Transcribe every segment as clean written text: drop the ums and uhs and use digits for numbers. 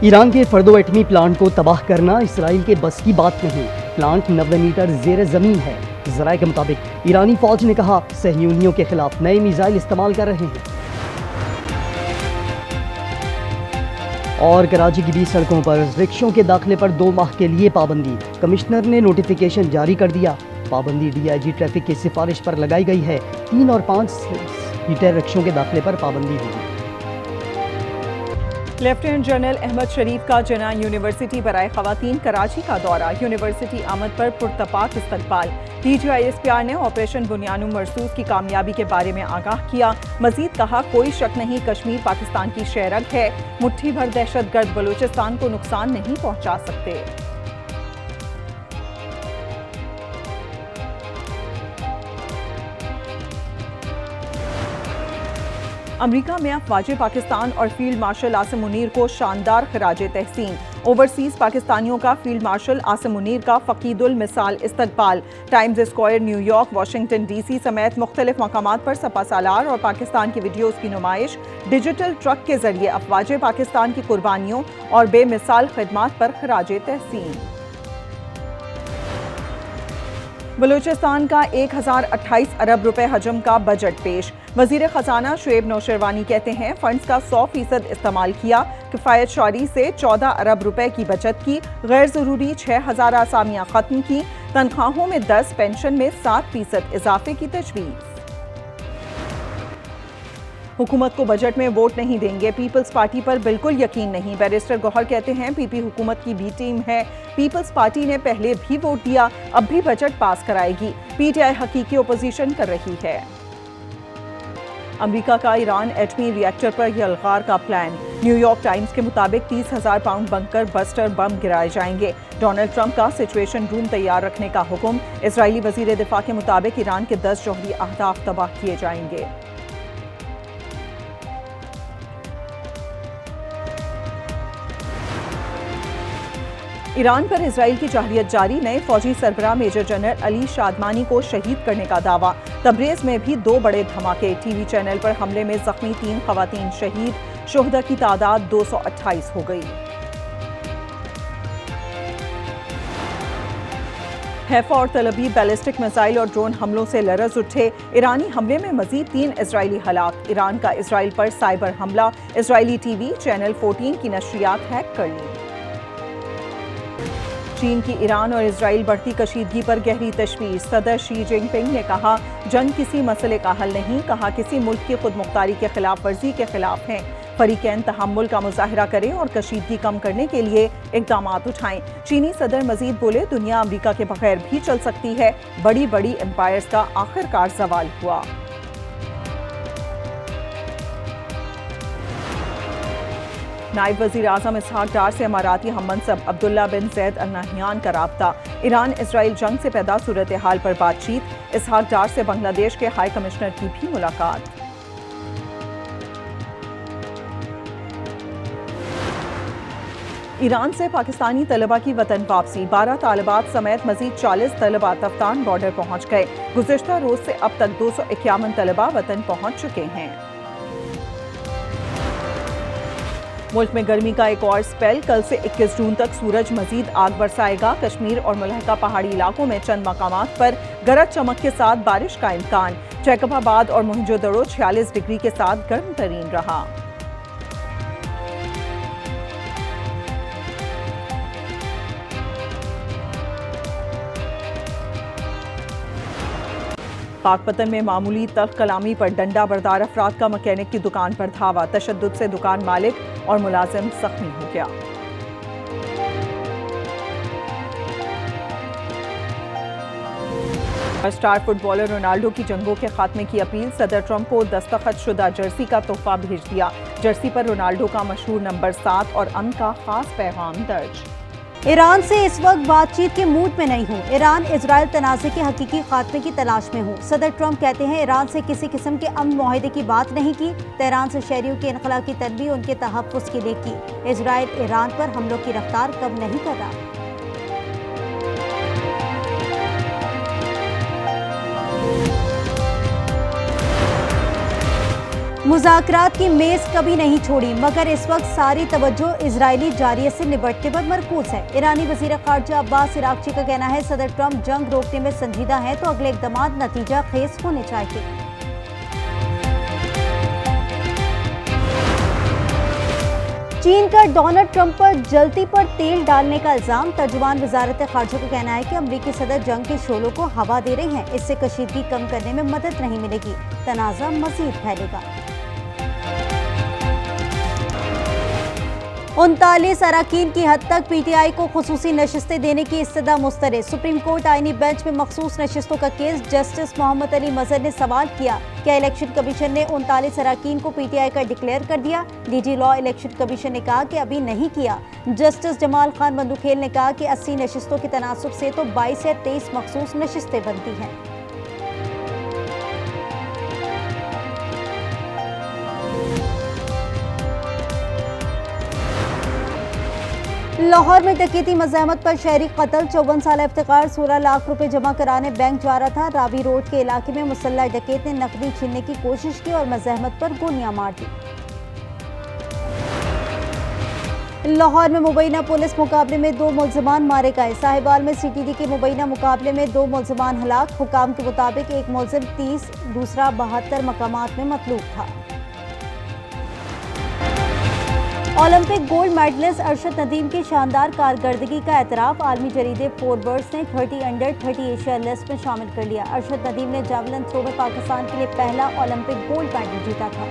Iran के फर्दो एटमी plant को तबाह करना इसराइल के बस की बात नहीं। प्लांट 90 मीटर ज़ेर ज़मीन है। ज़राए के मुताबिक ईरानी फौज ने कहा सहयूनियों के खिलाफ नए मिसाइल इस्तेमाल कर रहे हैं। और कराची की 20 सड़कों पर रिक्शों के दाखिले पर 2 माह के लिए पाबंदी। कमिश्नर ने नोटिफिकेशन जारी कर दिया। पाबंदी डीआईजी ट्रैफिक की सिफारिश पर लगाई गई है। 3 और 5 सीटर रिक्शों के दाखिले पर पाबंदी होगी। लेफ्टिनेंट जनरल अहमद शरीफ का जना यूनिवर्सिटी बराए खवातीन कराची का दौरा। यूनिवर्सिटी आमद पर पुरतपाक इस्तकबाल। DGISPR ने ऑपरेशन बुनियानुम मरसूस की कामयाबी के बारे में आगाह किया। मजीद कहा कोई शक नहीं कश्मीर पाकिस्तान की शहरग है। मुट्ठी भर दहशतगर्द बलूचिस्तान को नुकसान नहीं पहुंचा सकते। अमेरिका में अफवाज पाकिस्तान और फील्ड मार्शल आसिम मुनीर को शानदार खराजे तहसीन। ओवरसीज पाकिस्तानियों का फील्ड मार्शल आसिम मुनीर का फकीदुल मिसाल इस्तकबाल। Times square, New York, Washington DC समेत मुख्तलिफ मकामात पर सपा सालार और पाकिस्तान की वीडियोज़ की नुमाइश। डिजिटल ट्रक के जरिए अफवाज पाकिस्तान की कुर्बानियों और बेमिसाल खिदमात पर खराजे तहसीन। बलूचिस्तान का 1028 अरब रुपए हजम का बजट पेश। वजीर खजाना शुएब नौशरवानी कहते हैं फंड्स का 100% इस्तेमाल किया। किफायत शौरी से 14 अरब रुपए की बचत की। गैर जरूरी 6000 आसामियां खत्म की। तनख्वाहों में 10, पेंशन में 7% इजाफे की तजवीज़। हुकूमत को बजट में वोट नहीं देंगे, पीपल्स पार्टी पर बिल्कुल यकीन नहीं। बैरिस्टर गौहर कहते हैं PP हुकूमत की बी टीम है। पीपल्स पार्टी ने पहले भी वोट दिया, अब भी बजट पास कराएगी। PTI हकीकी ओपोजिशन कर रही है। अमेरिका का ईरान एटमी रिएक्टर पर यलगार का प्लान। न्यूयॉर्क टाइम्स के मुताबिक 30,000 पाउंड बंकर बस्टर बम गिराए जाएंगे। डोनाल्ड ट्रंप का सिचुएशन रूम तैयार रखने का हुक्म। इजरायली वजीर दिफा के मुताबिक ईरान के 10 जौहरी अहदाफ तबाह किए जाएंगे। ईरान पर इसराइल की जाहिलियत जारी। नए फौजी सरबराह मेजर जनरल अली शादमानी को शहीद करने का दावा। तब्रेज़ में भी 2 बड़े धमाके। टीवी चैनल पर हमले में जख्मी 3 खवातीन शहीद। शुहदा की तादाद 228 हो गई। हैफा और तलबी बैलिस्टिक मिसाइल और ड्रोन हमलों से लरज उठे। ईरानी हमले में मजीद 3 इजरायली हलाक। ईरान का इसराइल पर साइबर हमला। इजरायली टीवी चैनल 14 की नशरियात हैक कर ली। चीन की ईरान और इजराइल बढ़ती कशीदगी पर गहरी तशवीश। सदर शी जिनपिंग ने कहा जंग किसी मसले का हल नहीं। कहा किसी मुल्क की खुद मुख्तारी के खिलाफ वर्जी के खिलाफ हैं। फरीकैन तहम्मुल का मुजाहिरा करें और कशीदगी कम करने के लिए इक़दाम उठाएं। चीनी सदर मजीद बोले दुनिया अमरीका के बगैर भी चल सकती है। बड़ी बड़ी एम्पायर्स का आखिरकार सवाल हुआ। नायब वज़ीर आज़म इसहाक डार से अमाराती हममनसब अब्दुल्ला बिन ज़ैद अल नहयान का राब्ता। ईरान इसराइल जंग से पैदा सूरत हाल पर बातचीत। इसहाक डार से बांग्लादेश के हाई कमिश्नर की भी मुलाकात। ईरान से पाकिस्तानी तलबा की वतन वापसी। 12 तालिबात समेत मजीद 40 तलबा तफ्तान बॉर्डर पहुंच गए। गुज़िश्ता रोज से अब तक 251 तलबा वतन पहुंच चुके हैं। मुल्क में गर्मी का एक और स्पेल। कल से 21 जून तक सूरज मजीद आग बरसाएगा। कश्मीर और मुल्हका पहाड़ी इलाकों में चंद मकामात पर गरज चमक के साथ बारिश का इम्कान। जैकबाबाद और मोहनजोदड़ो 46 डिग्री के साथ गर्म तरीन रहा। पाकपतन में मामूली तल्ख कलामी पर डंडा बरदार अफराद का मैकेनिक की दुकान पर धावा। तशद्दुद से दुकान मालिक और मुलाजिम जख्मी हो गया। स्टार फुटबॉलर रोनाल्डो की जंगों के खात्मे की अपील। सदर ट्रंप को दस्तखत शुदा जर्सी का तोहफा भेज दिया। जर्सी पर रोनाल्डो का मशहूर नंबर 7 और अमन का खास पैगाम दर्ज। ईरान से इस वक्त बातचीत के मूड में नहीं हूँ। ईरान इजराइल तनाज़े के हकीकी खात्मे की तलाश में हूँ। सदर ट्रंप कहते हैं ईरान से किसी किस्म के अमन मुआहदे की बात नहीं की। तेहरान से शहरियों के इनखला की तरबियत उनके तहफ़्फ़ुज़ के लिए की। इजराइल ईरान पर हमलों की रफ्तार कम नहीं कर रहा। मुज़ाकरात की मेज कभी नहीं छोड़ी, मगर इस वक्त सारी तवज्जो इजरायली जारियत से निपटने पर मरकूज है। ईरानी वज़ीर ख़ारजा अब्बास इराक़ची का कहना है सदर ट्रंप जंग रोकने में संजीदा है तो अगले इक़दाम नतीजा खेज होने चाहिए। चीन का डोनाल्ड ट्रंप पर जल्दी पर तेल डालने का इल्जाम। तर्जुमान वजारत ख़ारजा का कहना है कि अमरीकी सदर जंग के शोलों को हवा दे रही हैं, इससे कशीदगी कम करने में मदद नहीं मिलेगी, तनाज़ा मज़ीद फैलेगा। 39 अरकान की हद तक PTI को खुसूसी नशिस्तें देने की इस्तदा मुस्तरद। सुप्रीम कोर्ट आईनी बेंच में मखसूस नशिस्तों का केस। जस्टिस मोहम्मद अली मजहर ने सवाल किया, क्या इलेक्शन कमीशन ने 39 अरकान को PTI का डिक्लेयर कर दिया? DG लॉ इलेक्शन कमीशन ने कहा कि अभी नहीं किया। जस्टिस जमाल खान बंदूखेल ने कहा कि 80 नशिस्तों के तनासुब से तो 22 या 23 मखसूस नशिस्तें बनती हैं। लाहौर में डकैती मज़ाहमत पर शहरी कत्ल। 54 साल इफ्तिकार 16 लाख रुपए जमा कराने बैंक जा रहा था। रावी रोड के इलाके में मुसल्लह डकैत ने नकदी छीनने की कोशिश की और मज़ाहमत पर गोलियां मार दी। लाहौर में मुबैना पुलिस मुकाबले में 2 मुल्ज़िमान मारे गए। साहिबाल में CTD के मुबैना मुकाबले में 2 मुल्ज़िमान हलाक। हुकाम के मुताबिक एक मुल्ज़िम 30, दूसरा 72 मकामात में मतलूब था। Olympic gold medallist Arshad Nadeem की शानदार कारकर्दगी का एतराफ़। आलमी जरीदे फोर्ब्स ने 30 अंडर 30 एशिया लिस्ट में शामिल कर लिया। अरशद नदीम ने जावलिन थ्रो में पाकिस्तान के लिए पहला ओलंपिक गोल्ड मेडल जीता था।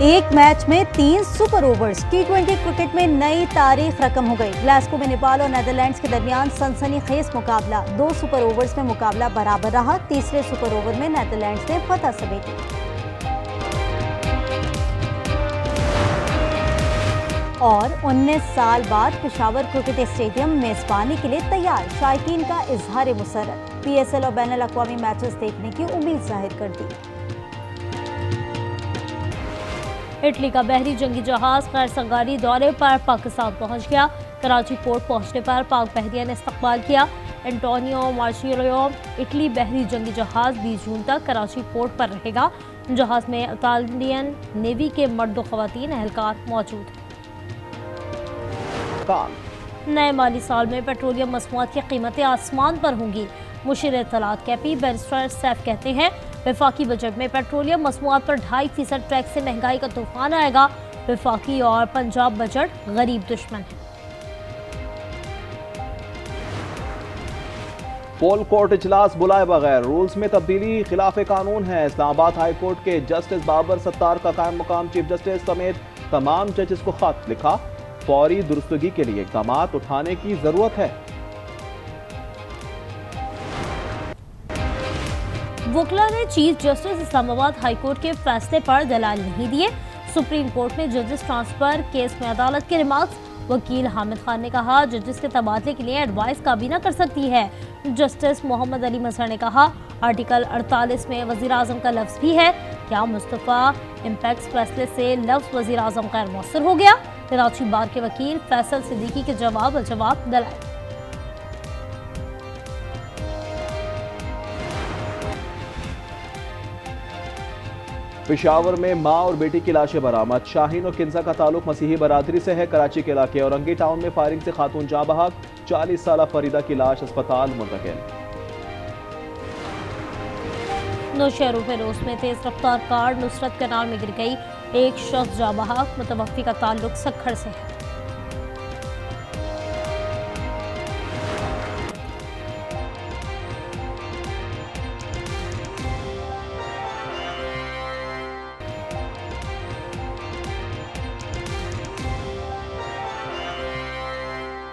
एक मैच में 3 सुपर ओवर्स। T20 क्रिकेट में नई तारीख रकम हो गई। ग्लासगो में नेपाल और नीदरलैंड्स के दरमियान सनसनीखेज मुकाबला। 2 सुपर ओवर्स में मुकाबला बराबर रहा। तीसरे सुपर ओवर में नीदरलैंड्स ने फतह समेटी। और 19 साल बाद पेशावर क्रिकेट स्टेडियम मेजबानी के लिए तैयार। शायकीन का इजहार मुसर्रत। PSL और बैनुल अक़वामी मैचेस देखने की उम्मीद जाहिर कर दी। इटली का बहरी जंगी जहाज खैर संगारी दौरे पर पाकिस्तान पहुंच गया। कराची पोर्ट पहुंचने पर पाक बहरिया ने इस्तकबाल किया। एंटोनियो मार्चियो इटली बहरी जंगी जहाज 20 जून तक कराची पोर्ट पर रहेगा। जहाज में इटालियन नेवी के मर्द व ख़वातीन एहलकार मौजूद हैं। नए माली साल में पेट्रोलियम मसनूआत की कीमतें आसमान पर होंगी। मुशीर इत्तलात कैपी बैरिस्टर सैफ कहते हैं वफाकी बजट में पेट्रोलियम मसनूआत पर 2.5% टैक्स से महंगाई का तूफान आएगा। वफाकी और पंजाब बजट गरीब दुश्मन है। पोल कोर्ट इजलास बुलाए बगैर रूल्स में तब्दीली खिलाफ कानून है। इस्लामाबाद हाई कोर्ट के जस्टिस बाबर सत्तार का कायम मुकाम चीफ जस्टिस समेत तमाम जजेस को खत लिखा। फौरी दुरुस्तगी के लिए इक़दाम उठाने की जरूरत है। वकला ने chief justice Islamabad high court के फैसले पर दलाल नहीं दिए। सुप्रीम कोर्ट में जजेस ट्रांसफर केस में अदालत के रिमार्क्स। वकील हामिद खान ने कहा जजेस के तबादले के लिए एडवाइस काबीना कर सकती है। जस्टिस मोहम्मद अली मजहर ने कहा आर्टिकल 48 में वज़ीर आज़म का लफ्ज़ भी है। क्या मुस्तफ़ा इम्पैक्ट फैसले से लफ्ज़ वज़ीर आज़म गैर मौसर हो गया? कराची बार के वकील फैसल सिद्दीकी के जवाब दलाल। पेशावर में मां और बेटी की लाशें बरामद। शाहीन और किंजा का ताल्लुक मसीही बरादरी से है। कराची के इलाके औरंगी टाउन में फायरिंग से खातून जाँ बहक। 40 साल फरीदा की लाश अस्पताल मुंतकिल। नौशहरों फिरोज में तेज रफ्तार कार नुसरत कनाल में गिर गई। एक शख्स जाँ बहक। मुतवफ़्फ़ी का ताल्लुक सक्खर से है।